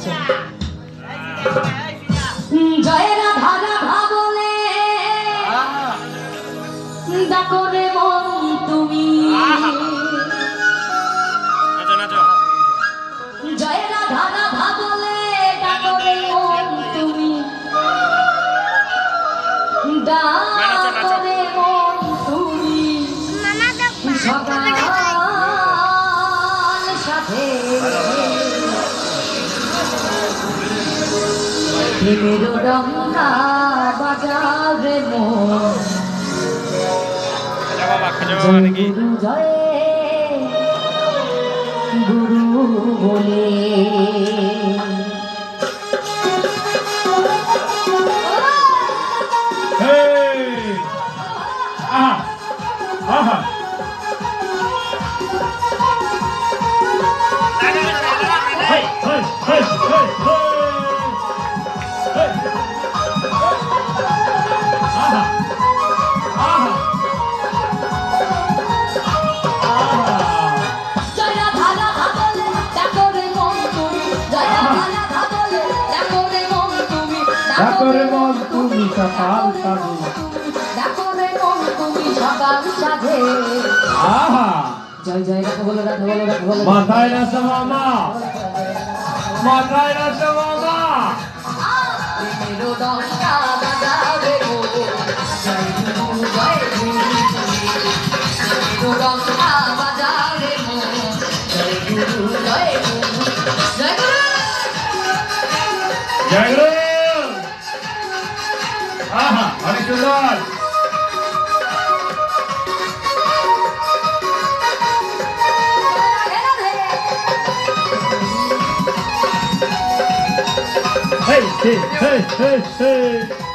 আচ্ছা জয় রাধা রাধা বলে ডাকো রে মন তুমি জয় রাধা রাধা বলে ডাকো রে মন তুমি ডাকো রে মন তুমি সকাল সাথে প্রেমের ডঙ্কা বাজাবে মন গুরু জয় গুরু বলে ডাকরে মন তুমি সকাল সাধে ডাকরে মন তুমি সকাল সাধে আহা জয় জয় রাধা বলো রাধা বলো রাধা বলো মাথায় না মামা মাথায় না মামা মেরো ডঙ্কা বাজাবে গো জয় গুরু জয় গুরু মেরো ডঙ্কা বাজাবে গো জয় গুরু জয় গুরু জয় গুরু জয় গুরু আহা অনেক সুন্দর hey hey hey hey hey